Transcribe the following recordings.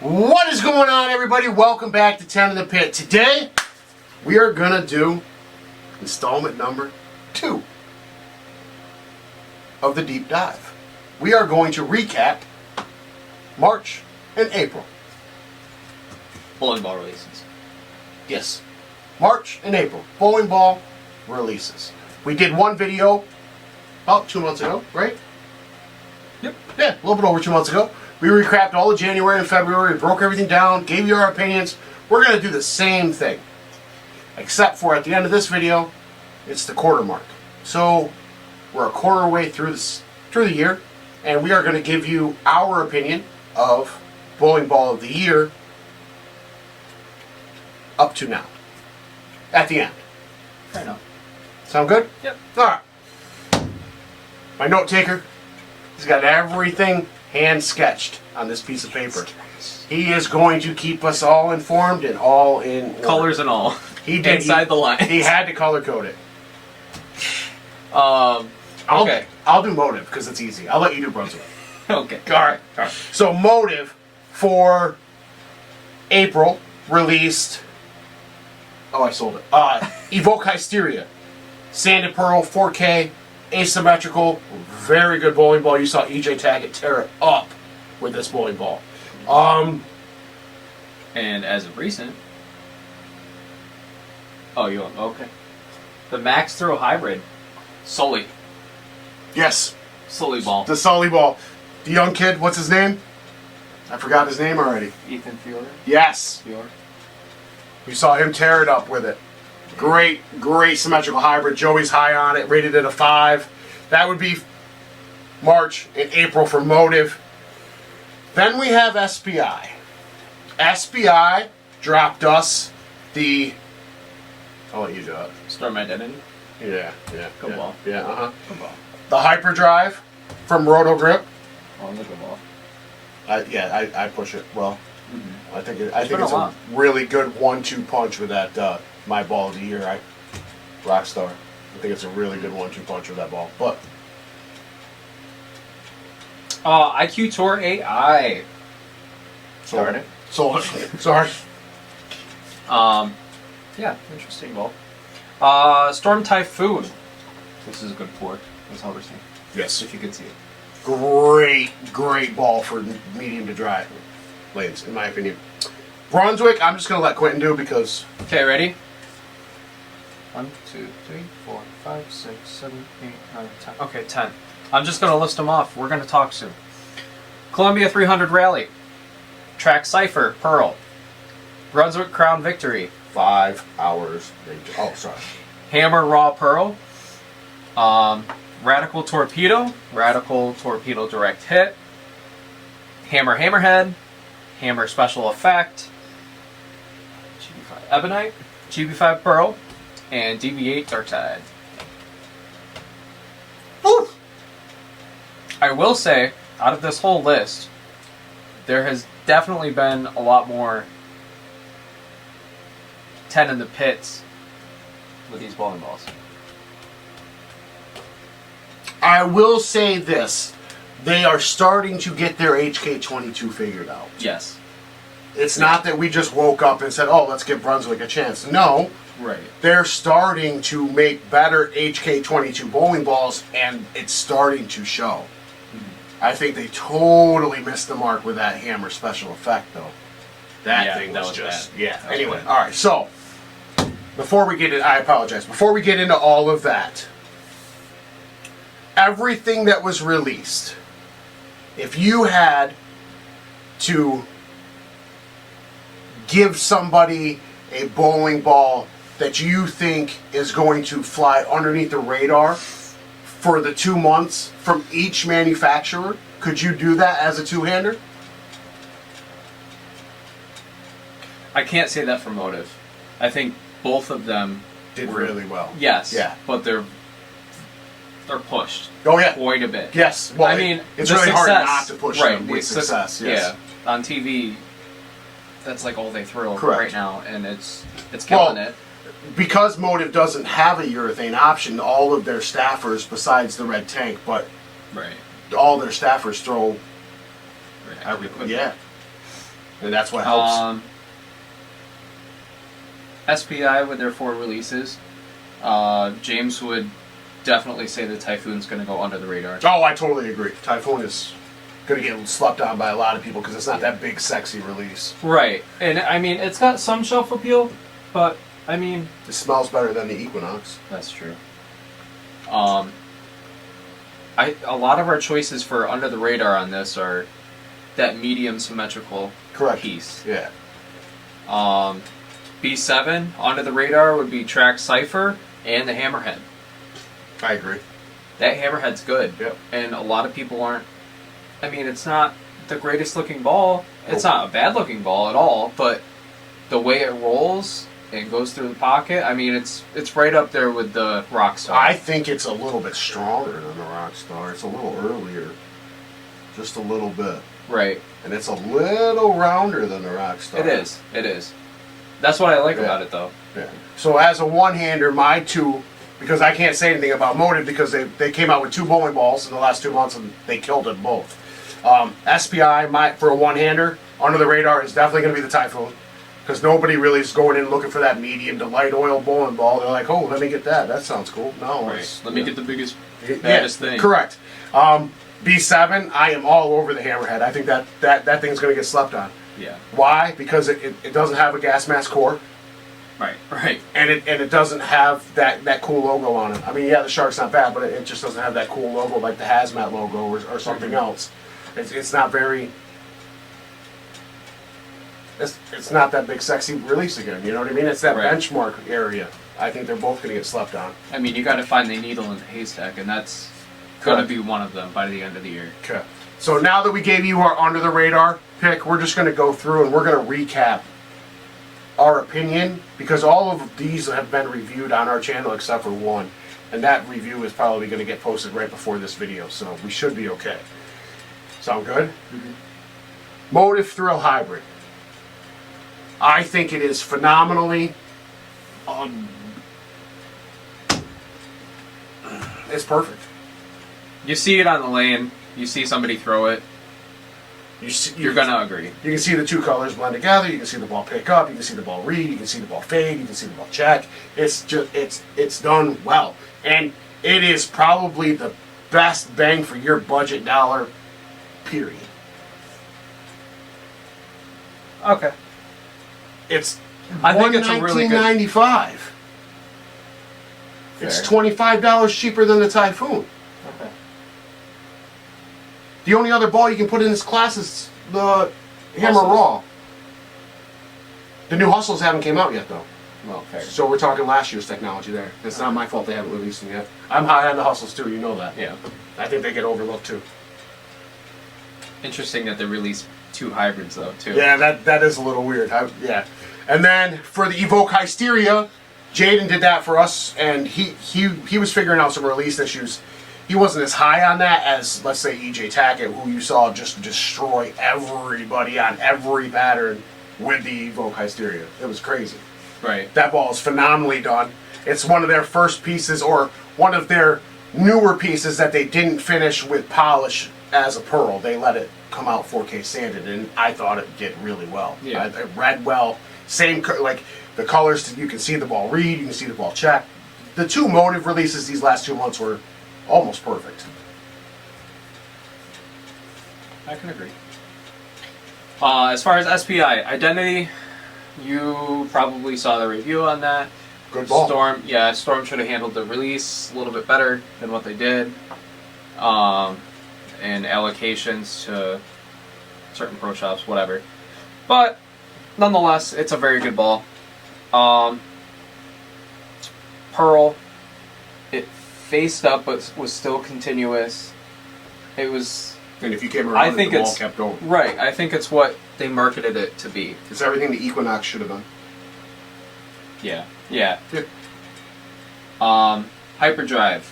What is going on, everybody? Welcome back to 10 in the Pit. Today, we are going to do installment number 2 of the deep dive. We are going to recap March and April. Bowling ball releases. Yes, March and April. Bowling ball releases. We did one video about 2 months ago, right? Yep. Yeah, a little bit over 2 months ago. We recapped all of January and February, broke everything down, gave you our opinions. We're going to do the same thing. Except for at the end of this video, it's the quarter mark. So we're a quarter way through the year, and we are going to give you our opinion of bowling ball of the year up to now. At the end. Fair enough. Sound good? Yep. Alright. My note taker, he's got everything hand sketched on this piece of paper. He is going to keep us all informed and all in order. Colors and all. He did. Inside the line. He had to color code it. Okay. I'll do Motiv because it's easy. I'll let you do Brunswick. Okay. Alright. So Motiv for April released. Oh, I sold it. Evoke Hysteria. Sanded Pearl, 4K, asymmetrical, very good bowling ball. You saw EJ Tackett tear it up with this bowling ball. And as of recent... Oh, you want... Okay. The Max Throw Hybrid. Sully. Yes. Sully ball. The Sully ball. The young kid, what's his name? I forgot his name already. Ethan Fiore. Yes. Fiore. You saw him tear it up with it. Great symmetrical hybrid. Joey's high on it, rated at a 5. That would be March and April for Motiv. Then we have SBI. SBI dropped us the... I'll let you do it. Storm Identity. Yeah. Good ball. Yeah, Good ball. The Hyperdrive from Roto Grip. Oh, the good ball. I push it well. Mm-hmm. I think it's a really good 1-2 punch with that my ball of the year. Rockstar. I think it's a really good 1-2 punch with that ball. But IQ Tour AI. sold it. Sorry. Yeah, interesting ball. Storm Typhoon. This is a good port. That's how we're saying. Yes. If you could see it. Great ball for medium to dry lanes, in my opinion. Brunswick, I'm just going to let Quentin do because... Okay, ready? 1, 2, 3, 4, 5, 6, 7, 8, 9, 10. Okay, 10. I'm just going to list them off. We're going to talk soon. Columbia 300 Rally. Track Cypher, Pearl. Brunswick Crown Victory. 5 hours later. Oh, sorry. Hammer Raw Pearl. Radical Torpedo. Radical Torpedo Direct Hit. Hammer Hammerhead. Hammer Special Effect. GB5 Ebonite. GB5 Pearl. And DB8 Dark Side. Woo! I will say, out of this whole list, there has definitely been a lot more 10 in the pits with these bowling balls. I will say this. They are starting to get their HK22 figured out. Yes. It's not that we just woke up and said, oh, let's give Brunswick a chance. No. Right. They're starting to make better HK22 bowling balls, and it's starting to show. Mm-hmm. I think they totally missed the mark with that hammer special effect, though. That thing was just... bad. Yeah. Anyway, all right. So, before we get in... I apologize. Before we get into all of that, everything that was released, if you had to give somebody a bowling ball that you think is going to fly underneath the radar for the 2 months from each manufacturer, could you do that as a two-hander? I can't say that for Motiv. I think both of them Did really well. Yes. Yeah. But they're pushed. Oh, yeah. Quite a bit. Yes. Well, I mean, it's the really success, hard not to push right, them with success. Yes. Yeah. On TV, that's like all they throw Correct. right now, and it's killing it. Because Motiv doesn't have a urethane option, all of their staffers, besides the red tank, but Right. all their staffers throw Every equipment. Yeah. and that's what helps. SPI with their 4 releases, James would definitely say the Typhoon's going to go under the radar. Oh, I totally agree. Typhoon is going to get slept on by a lot of people because it's not that big, sexy release. Right, and I mean, it's got some shelf appeal, but I mean, it smells better than the Equinox. That's true. A lot of our choices for under the radar on this are that medium symmetrical piece. Yeah. B7 under the radar would be Track Cypher and the Hammerhead. I agree. That Hammerhead's good. Yep. And a lot of people aren't. I mean, it's not the greatest looking ball. It's not a bad looking ball at all, but the way it rolls and goes through the pocket, I mean, it's right up there with the Rockstar. I think it's a little bit stronger than the Rockstar. It's a little earlier. Just a little bit. Right. And it's a little rounder than the Rockstar. It is. It is. That's what I like about it, though. Yeah. So as a one-hander, my two, because I can't say anything about Motiv because they came out with 2 bowling balls in the last 2 months and they killed it both. SPI, for a one-hander, under the radar is definitely going to be the Typhoon. Because nobody really is going in looking for that medium to light oil bowling ball. They're like, oh, let me get that. That sounds cool. No. Right. Let me get the biggest, baddest thing. Correct. B7, I am all over the Hammerhead. I think that thing's going to get slept on. Yeah. Why? Because it doesn't have a gas mask core. Right. Right. And it doesn't have that cool logo on it. I mean, yeah, the Shark's not bad, but it just doesn't have that cool logo like the Hazmat logo or something else. It's not very... It's not that big sexy release again, you know what I mean? It's that benchmark area. I think they're both going to get slept on. I mean, you got to find the needle in the haystack, and that's going to be one of them by the end of the year. Okay. So now that we gave you our under the radar pick, we're just going to go through and we're going to recap our opinion because all of these have been reviewed on our channel except for one. And that review is probably going to get posted right before this video, so we should be okay. Sound good? Mm-hmm. Motiv Thrill Hybrid. I think it is phenomenally it's perfect. You see it on the lane, you see somebody throw it, you're going to agree. You can see the 2 colors blend together, you can see the ball pick up, you can see the ball read, you can see the ball fade, you can see the ball check. It's done well. And it is probably the best bang for your budget dollar, period. Okay. I think it's a really good... $19.95. It's $25 cheaper than the Typhoon. Okay. The only other ball you can put in this class is the Hammer Raw. The new Hustles haven't came out yet, though. Well, fair. So we're talking last year's technology there. It's not my fault they haven't released them yet. I'm high on the Hustles, too. You know that. Yeah. I think they get overlooked, too. Interesting that they released 2 hybrids, though, too. Yeah, that is a little weird. Yeah. And then for the Evoke Hysteria, Jaden did that for us, and he was figuring out some release issues. He wasn't as high on that as, let's say, EJ Tackett, who you saw just destroy everybody on every pattern with the Evoke Hysteria. It was crazy. Right. That ball is phenomenally done. It's one of their first pieces, or one of their newer pieces that they didn't finish with polish as a pearl. They let it come out 4K sanded, and I thought it did really well. Yeah. It read well. Same, like, the colors, you can see the ball read, you can see the ball check. The 2 Motiv releases these last 2 months were almost perfect. I can agree. As far as SPI, Identity, you probably saw the review on that. Good ball. Storm should have handled the release a little bit better than what they did. And allocations to certain pro shops, whatever. But, nonetheless, it's a very good ball. Pearl, it faced up but was still continuous. It was... And if you came around, the ball kept going. Right, I think it's what they marketed it to be. It's everything the Equinox should have done. Yeah. Hyperdrive,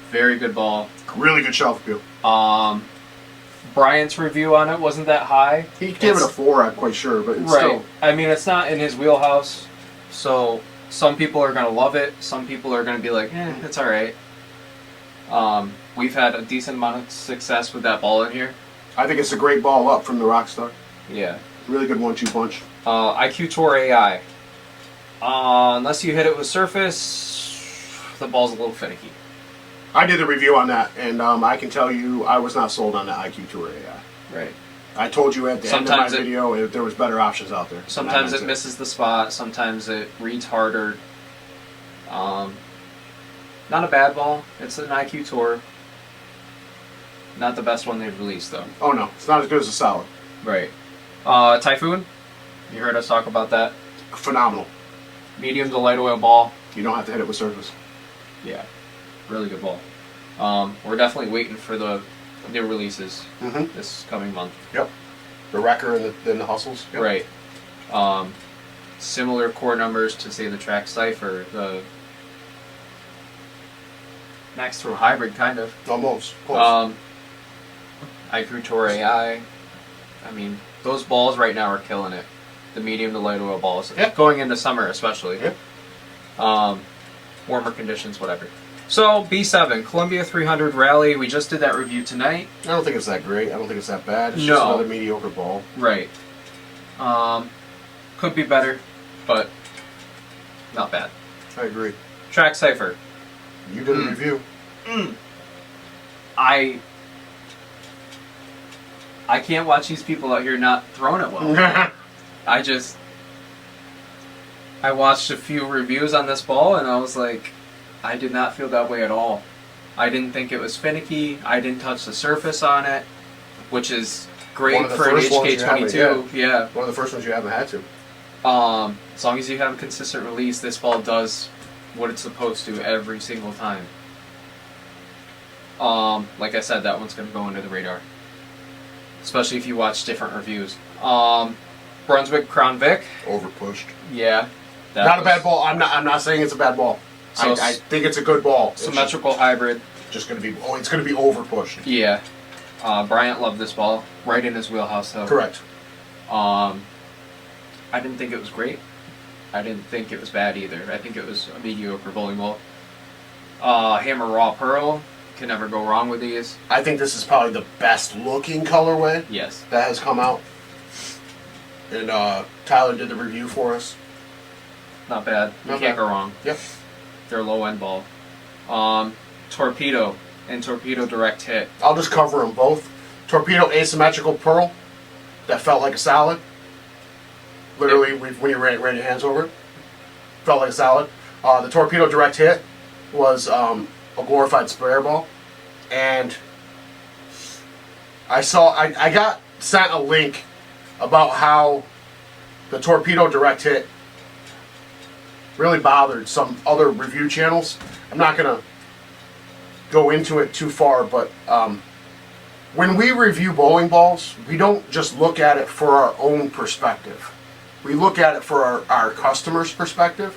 very good ball. Really good shelf appeal. Bryant's review on it wasn't that high. He gave it a 4, I'm quite sure, but it's still... I mean, it's not in his wheelhouse, so some people are going to love it, some people are going to be like, it's alright. We've had a decent amount of success with that ball in here. I think it's a great ball up from the Rockstar. Yeah. Really good 1-2 punch. IQ Tour AI. Unless you hit it with surface, the ball's a little finicky. I did a review on that, and I can tell you I was not sold on the IQ Tour AI. Right. I told you at the end of my video there was better options out there. Sometimes it misses the spot. Sometimes it reads harder. Not a bad ball. It's an IQ Tour. Not the best one they've released, though. Oh, no. It's not as good as a solid. Right. Typhoon. You heard us talk about that. Phenomenal. Medium to light oil ball. You don't have to hit it with surface. Yeah. Really good ball. We're definitely waiting for the new releases this coming month. Yep. The Wrecker and the Hustles. Yep. Right. Similar core numbers to, say, the Track Cypher. The Max Throw Hybrid, kind of. Almost. Close. IQ Tour AI. I mean, those balls right now are killing it. The medium to light oil balls. Yep. Going into summer, especially. Yep. Warmer conditions, whatever. So, B7, Columbia 300 Rally. We just did that review tonight. I don't think it's that great. I don't think it's that bad. It's No. just another mediocre ball. Right. Could be better, but not bad. I agree. Track Cypher. You did a review. I can't watch these people out here not throwing it well. I watched a few reviews on this ball and I was like, I did not feel that way at all. I didn't think it was finicky. I didn't touch the surface on it, which is great for an HK22. Yeah. One of the first ones you haven't had to. As long as you have a consistent release, this ball does what it's supposed to every single time. Like I said, that one's going to go under the radar. Especially if you watch different reviews. Brunswick Crown Vic. Overpushed. Yeah. Not a bad ball. I'm not saying it's a bad ball. So I think it's a good ball. Symmetrical hybrid. Just going to be. Oh, it's going to be overpushed. Yeah. Bryant loved this ball. Right in his wheelhouse, though. Correct. I didn't think it was great. I didn't think it was bad either. I think it was a mediocre bowling ball. Hammer Raw Pearl. Can never go wrong with these. I think this is probably the best looking colorway Yes. that has come out. And Tyler did the review for us. Not bad. You Not can't bad. go wrong. Yep. They're a low end ball. Torpedo and Torpedo Direct Hit. I'll just cover them both. Torpedo asymmetrical pearl that felt like a salad. Literally, when you ran your hands over it, felt like a salad. The Torpedo Direct Hit was a glorified sprayer ball, and I got sent a link about how the Torpedo Direct Hit really bothered some other review channels. I'm not gonna go into it too far, but when we review bowling balls, we don't just look at it for our own perspective. We look at it for our customer's perspective.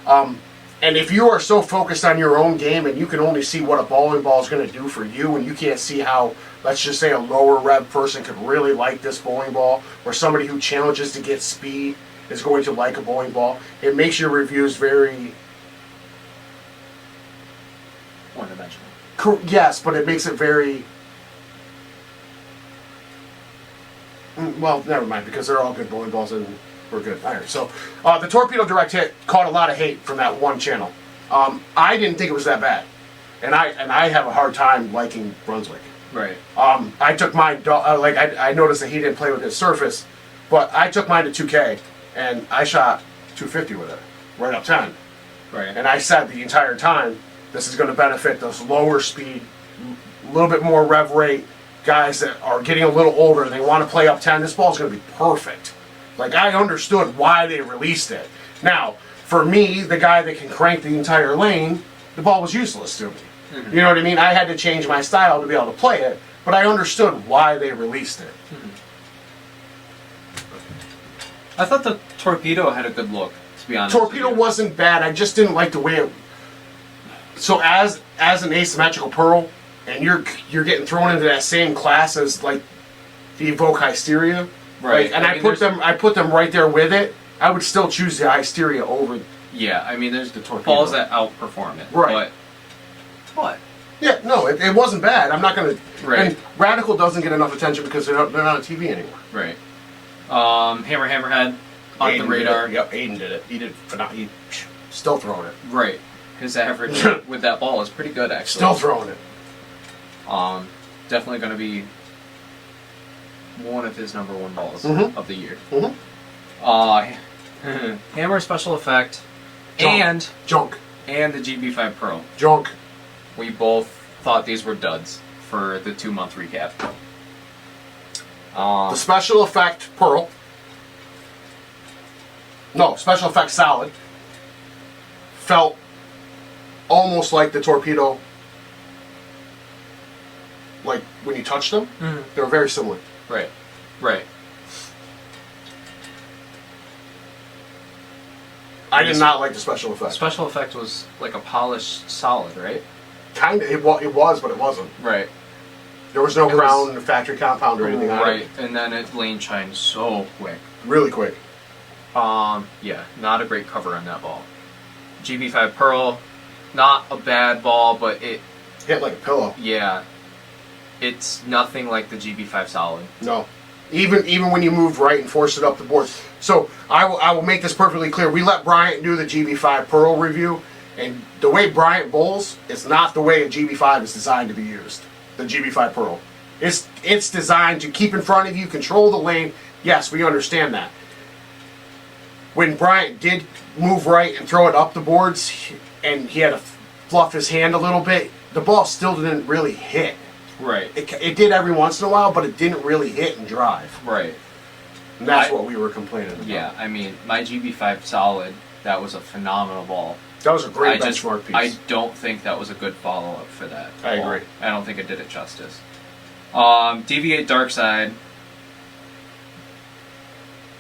And if you are so focused on your own game and you can only see what a bowling ball is going to do for you, and you can't see how, let's just say, a lower rev person could really like this bowling ball, or somebody who challenges to get speed is going to like a bowling ball, it makes your reviews very... One-dimensional. Yes, but it makes it very... Well, never mind, because they're all good bowling balls and we're good. All right, so the Torpedo Direct Hit caught a lot of hate from that one channel. I didn't think it was that bad, and I have a hard time liking Brunswick. Right. I took mine. I noticed that he didn't play with his surface, but I took mine to 2K and I shot 250 with it, right up 10. Right. And I said the entire time, this is going to benefit those lower speed, a little bit more rev rate guys that are getting a little older and they want to play up 10. This ball's going to be perfect. Like, I understood why they released it. Now, for me, the guy that can crank the entire lane, the ball was useless to me. Mm-hmm. You know what I mean? I had to change my style to be able to play it, but I understood why they released it. Mm-hmm. I thought the Torpedo had a good look, to be honest. Torpedo wasn't bad. I just didn't like the way it... So as an asymmetrical pearl, and you're getting thrown into that same class as, like, the Evoke Hysteria... Right, like, and I put them right there with it. I would still choose the Hysteria over. Yeah, I mean, there's the Torpedo. Balls that outperform it. Right. But yeah, no, it wasn't bad. I'm not gonna. Right. And Radical doesn't get enough attention because they're not on TV anymore. Right. Hammerhead on Aiden the radar. Yep, Aiden did it. He did phenomenal. Still throwing it. Right. His average with that ball is pretty good, actually. Still throwing it. Definitely going to be one of his number one balls Mhm. of the year. Mm-hmm. Hammer special effect Junk. and the GB5 Pro. Junk. We both thought these were duds for the 2-month recap. The special effect Pearl. No, special effect Solid. Felt almost like the Torpedo. Like when you touched them, they were very similar. Right. Right. I did not like the special effect. Special effect was like a polished solid, right? Kinda, it was, but it wasn't. Right. There was no crown, factory compound, or anything on it. Right, and then it lane shined so quick. Really quick. Yeah, not a great cover on that ball. GB5 Pearl, not a bad ball, but it, Hit like a pillow. yeah, it's nothing like the GB5 Solid. No. Even when you moved right and forced it up the board. So I will make this perfectly clear. We let Bryant do the GB5 Pearl review, and the way Bryant bowls is not the way a GB5 is designed to be used. The GB5 Pearl. It's designed to keep in front of you, control the lane. Yes, we understand that. When Bryant did move right and throw it up the boards, and he had to fluff his hand a little bit, the ball still didn't really hit. Right. It did every once in a while, but it didn't really hit and drive. Right. And that's what we were complaining about. Yeah, I mean, my GB5 Solid, that was a phenomenal ball. That was a great benchmark piece. I don't think that was a good follow-up for that. I ball. agree. I don't think it did it justice. Deviate Dark Side.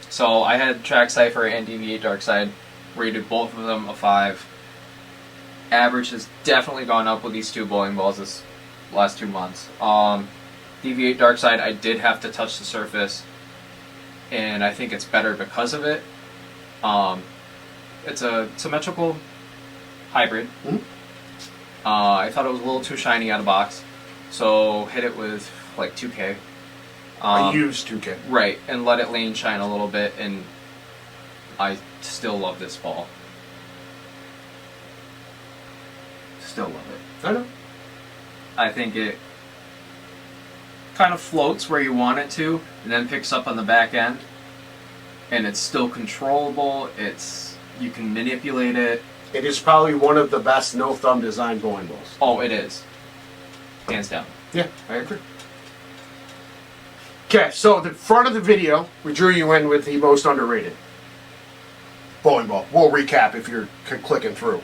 So I had Track Cipher and Deviate Dark Side. Rated both of them a 5. Average has definitely gone up with these two bowling balls this last 2 months. Deviate Dark Side, I did have to touch the surface, and I think it's better because of it. It's a symmetrical hybrid. Mm-hmm. I thought it was a little too shiny out of box, so hit it with like 2K. I used 2K. Right, and let it lane shine a little bit, and I still love this ball. Still love it. I know. I think it kind of floats where you want it to, and then picks up on the back end, and it's still controllable. You can manipulate it. It is probably one of the best no-thumb design bowling balls. Oh, it is. Hands down. Yeah, I agree. Okay, so the front of the video, we drew you in with the most underrated bowling ball. We'll recap if you're clicking through.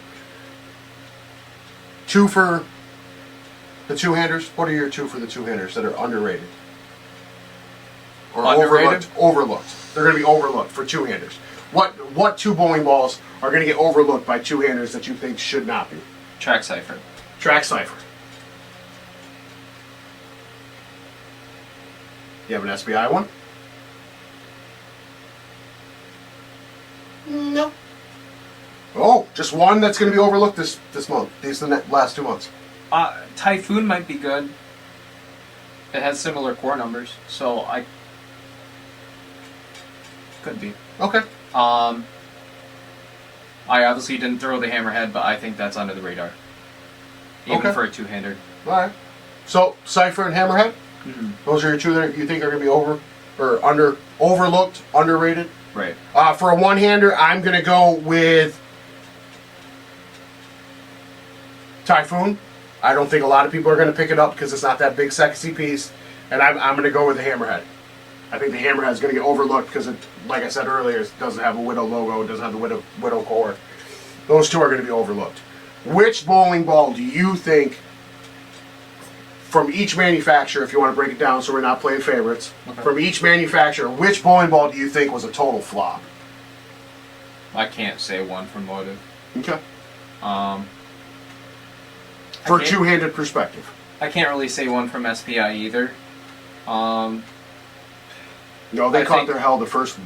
2 for the two-handers. What are your 2 for the two-handers that are underrated? Or Underrated? Overlooked. They're going to be overlooked for two-handers. What 2 bowling balls are going to get overlooked by two-handers that you think should not be? Track Cipher. Track Cipher. You have an SBI one? No. Oh, just one that's going to be overlooked this month. These are the last 2 months. Typhoon might be good. It has similar core numbers, so I could be. Okay. I obviously didn't throw the hammerhead, but I think that's under the radar, even Okay. for a two-hander. All right. So Cipher and Hammerhead. Mm-hmm. Those are your 2 that you think are going to be overlooked, underrated. Right. For a one-hander, I'm going to go with Typhoon. I don't think a lot of people are going to pick it up because it's not that big, sexy piece. And I'm going to go with the Hammerhead. I think the Hammerhead is going to get overlooked because, it, like I said earlier, it doesn't have a Widow logo. It doesn't have the Widow core. Those 2 are going to be overlooked. Which bowling ball do you think, from each manufacturer, if you want to break it down so we're not playing favorites, from each manufacturer, which bowling ball do you think was a total flop? I can't say one from Motiv. Okay. For a two-handed perspective. I can't really say one from SPI either. No, they caught their hell the first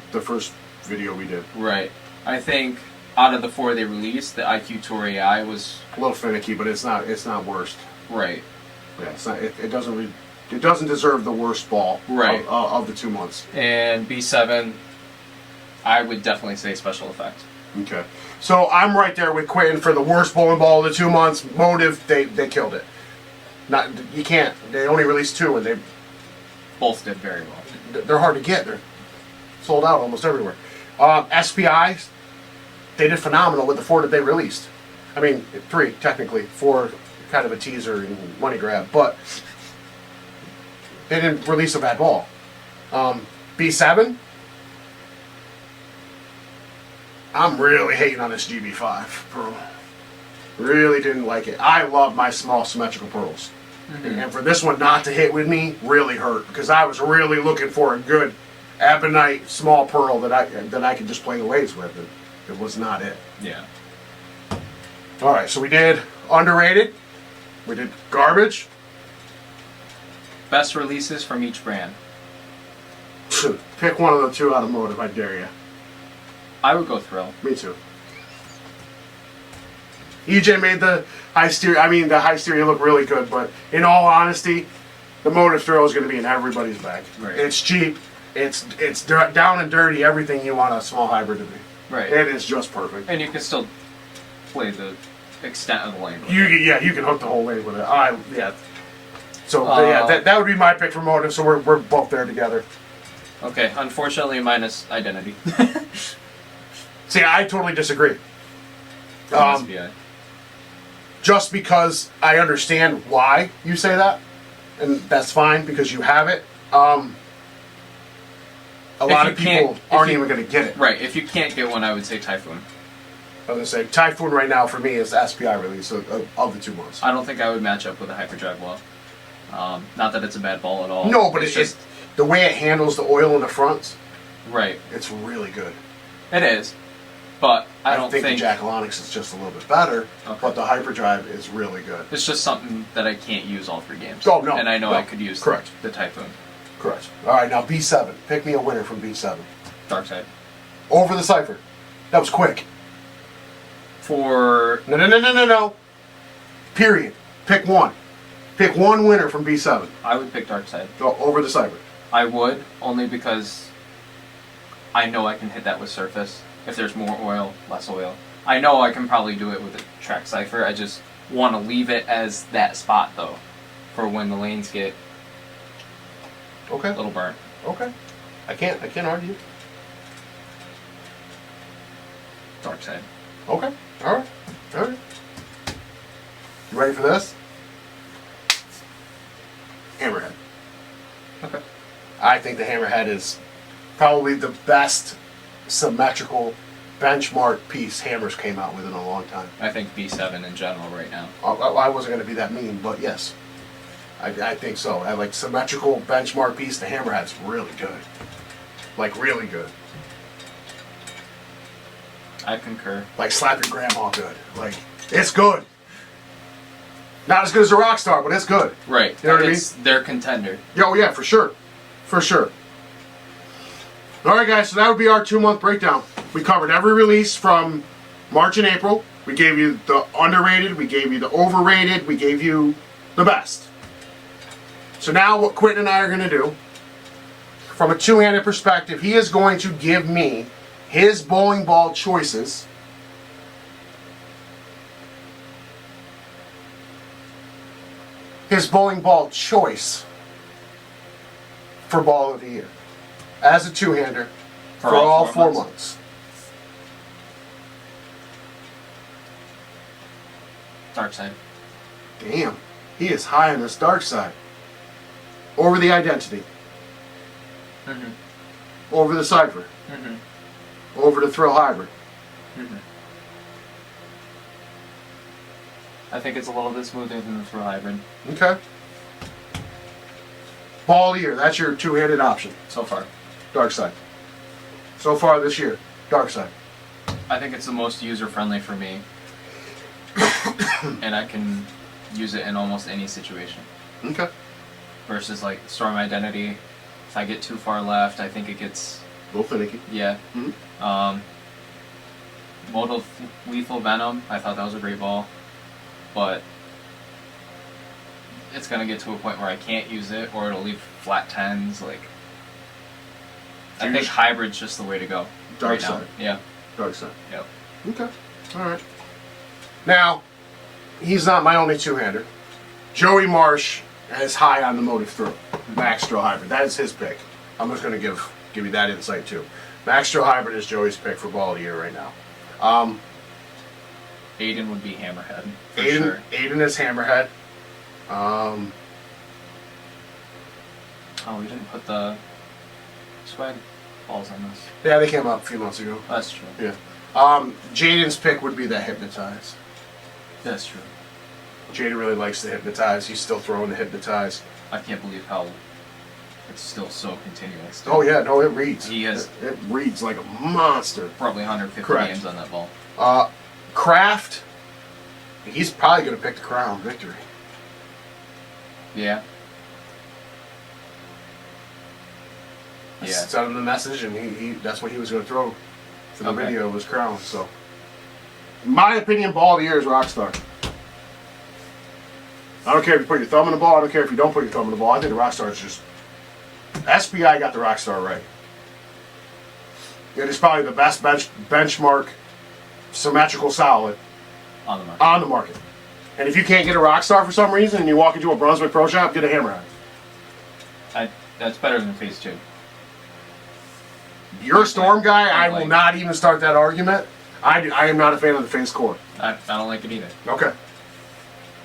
video we did. Right. I think out of the 4 they released, the IQ Tour AI was A little finicky, but it's not worst. right. Yeah, it's not. It doesn't. It doesn't deserve the worst ball Right. of the 2 months. And B7, I would definitely say special effect. Okay. So I'm right there with Quentin for the worst bowling ball of the 2 months. Motiv, they killed it. Not you can't. They only released 2, and they Both did very well. they're hard to get. They're sold out almost everywhere. SPI, they did phenomenal with the 4 that they released. I mean, 3 technically, 4 kind of a teaser and money grab, but they didn't release a bad ball. B7, I'm really hating on this GB5 Pearl. Really didn't like it. I love my small symmetrical pearls. And for this one not to hit with me really hurt, because I was really looking for a good Ebonite small pearl that I could just play the waves with. It was not it. Yeah. All right, so we did underrated. We did garbage. Best releases from each brand. Pick one of the 2 out of Motiv, I dare you. I would go Thrill. Me too. EJ made the high stereo look really good, but in all honesty, the Motiv Thrill is going to be in everybody's bag. Right. It's cheap. It's down and dirty. Everything you want a small hybrid to be. Right. It is just perfect. And you can still play the extent of the lane. with You it. you can hook the whole lane with it. So that would be my pick for Motiv. So we're both there together. Okay, unfortunately minus identity. See, I totally disagree. SBI. Just because I understand why you say that, and that's fine because you have it. A lot of people aren't even going to get it. Right, if you can't get one, I would say Typhoon. I was going to say, Typhoon right now for me is the SPI release of the 2 months. I don't think I would match up with a Hyperdrive well. Not that it's a bad ball at all. No, but it's just the way it handles the oil in the fronts. Right. It's really good. It is. But I don't think the Jackalonics is just a little bit better, but the Hyperdrive is really good. It's just something that I can't use all 3 games. Oh, no. And I know no, I could use correct. the Typhoon. Correct. All right, now B7. Pick me a winner from B7. Darkside. Over the Cypher. That was quick. For... No. Period. Pick one. Pick one winner from B7. I would pick Darkside. Go over the Cypher. I would, only because I know I can hit that with surface. If there's more oil, less oil. I know I can probably do it with a track Cypher. I just want to leave it as that spot, though, for when the lanes get a little burnt. Okay. I can't argue. Darkside. Okay. All right. You ready for this? Hammerhead. Okay. I think the Hammerhead is probably the best symmetrical benchmark piece Hammers came out with in a long time. I think B7 in general right now. I wasn't going to be that mean, but yes. I think so. I like symmetrical benchmark piece. The Hammerhead's really good. Like, really good. I concur. Like, slap your grandma good. Like, it's good. Not as good as a Rockstar, but it's good. Right. You know what I mean? It's their contender. Oh, yeah, for sure. For sure. All right, guys, so that would be our 2-month breakdown. We covered every release from March and April. We gave you the underrated, we gave you the overrated, we gave you the best. So now what Quentin and I are going to do, from a two-handed perspective, he is going to give me his bowling ball choices. His bowling ball choice for ball of the year. As a two-hander for all 4 months. Dark side. Damn, he is high on this dark side. Over the identity. Mm-hmm. Over the cipher. Mm-hmm. Over the thrill hybrid. Mm-hmm. I think it's a little bit smoother than the thrill hybrid. Okay. Ball of the year, that's your two-handed option. So far. Dark side. So far this year, dark side. I think it's the most user-friendly for me. And I can use it in almost any situation. Okay. Versus like Storm Identity, if I get too far left, I think it gets... A little finicky. Yeah. Mm-hmm. Modal Lethal Venom, I thought that was a great ball. But it's gonna get to a point where I can't use it, or it'll leave flat 10s. Like, So I you're think just- hybrid's just the way to go. Dark right now. side. Yeah. Dark side. Yep. Okay. All right. Now, he's not my only two-hander. Joey Marsh is high on the Motiv throw. Max Drill Hybrid. That is his pick. I'm just going to give you that insight too. Max Drill Hybrid is Joey's pick for ball of the year right now. Aiden would be Hammerhead. For sure. Aiden is Hammerhead. Oh, we didn't put the swag balls on this. Yeah, they came out a few months ago. That's true. Yeah. Jaden's pick would be the Hypnotize. That's true. Jaden really likes the Hypnotize. He's still throwing the Hypnotize. I can't believe how it's still so continuous. Dude. Oh yeah, no, it reads. He has it reads like a monster. probably 150 Correct. games on that ball. Kraft, he's probably going to pick the Crown Victory. Yeah. I Yeah. sent him the message, and he that's what he was going to throw for the Okay. video was Crown. So, in my opinion, ball of the year is Rockstar. I don't care if you put your thumb in the ball. I don't care if you don't put your thumb in the ball. I think the Rockstar is just SPI got the Rockstar right. It is probably the best benchmark symmetrical solid On the market. on the market. And if you can't get a Rockstar for some reason and you walk into a Brunswick Pro Shop, get a Hammerhead. That's better than Phase 2. You're a Storm guy, I will Like- not even start that argument. I am not a fan of the Phase Core. I don't like it either. Okay.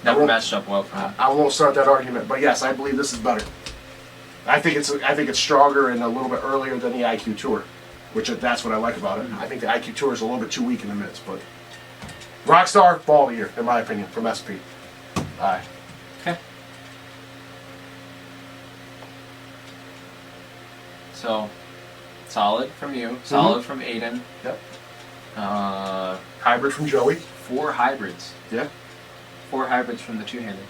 Never won't- matched up well for me. I won't start that argument, but yes, I believe this is better. I think it's stronger and a little bit earlier than the IQ Tour, which that's what I like about it. I think the IQ Tour is a little bit too weak in the midst, but Rockstar ball of the year, in my opinion, from SP. Aye. Okay. So, solid from you. Solid from Aiden. Yep. Hybrid from Joey. 4 hybrids. Yeah. 4 hybrids from the two-handers.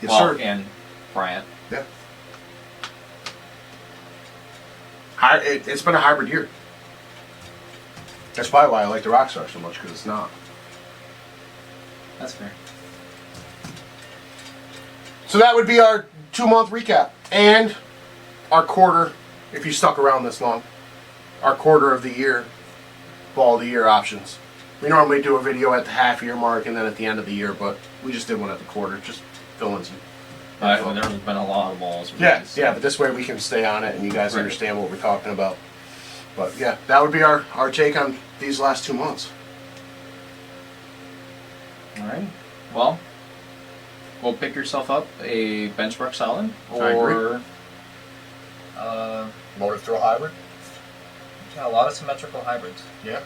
Yes, Well, sir. and Bryant. Yeah. It's been a hybrid year. That's probably why I like the Rockstar so much, because it's not. That's fair. So that would be our 2-month recap and our quarter, if you stuck around this long, our quarter of the year, ball of the year options. We normally do a video at the half year mark and then at the end of the year, but we just did one at the quarter, just fill in some. There's been a lot of balls. Yeah, released. yeah, but this way we can stay on it and you guys Right. understand what we're talking about. But yeah, that would be our take on these last 2 months. All right. Well, we'll pick yourself up a benchmark solid I agree. or Motiv throw hybrid? yeah, a lot of symmetrical hybrids Yeah.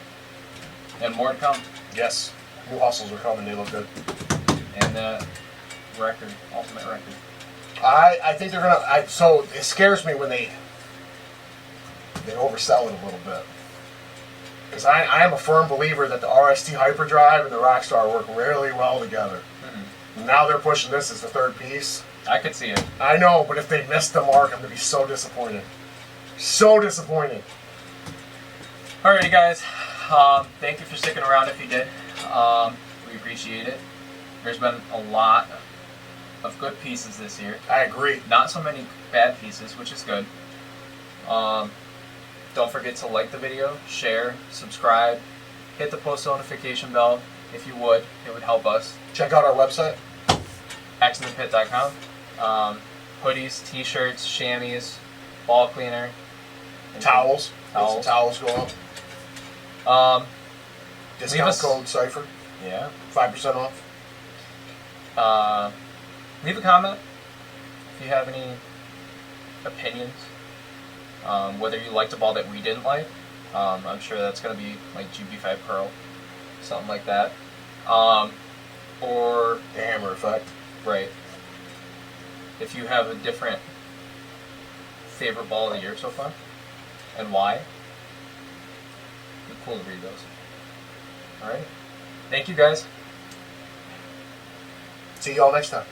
and more to come. Yes. New hustles are coming, they look good. And record, ultimate record. I think they're gonna. So it scares me when they oversell it a little bit, because I am a firm believer that the RST Hyperdrive and the Rockstar work really well together. Now they're pushing this as the third piece. I could see it. I know, but if they miss the mark, I'm gonna be so disappointed. So disappointed. Alrighty, guys. Thank you for sticking around if you did. We appreciate it. There's been a lot of good pieces this year. I agree. Not so many bad pieces, which is good. Don't forget to like the video, share, subscribe, hit the post notification bell if you would. It would help us. Check out our website. xinthepit.com. Hoodies, t-shirts, chamois, ball cleaner, Towels. Towels. Towels go up. Leave Discount us- code Cypher. Yeah. 5% off. Leave a comment if you have any opinions. Whether you liked a ball that we didn't like. I'm sure that's going to be like GB5 Pearl, something like that. Or, The hammer effect. right, if you have a different favorite ball of the year so far, and why. It'd be cool to read those. Alright. Thank you, guys. See y'all next time.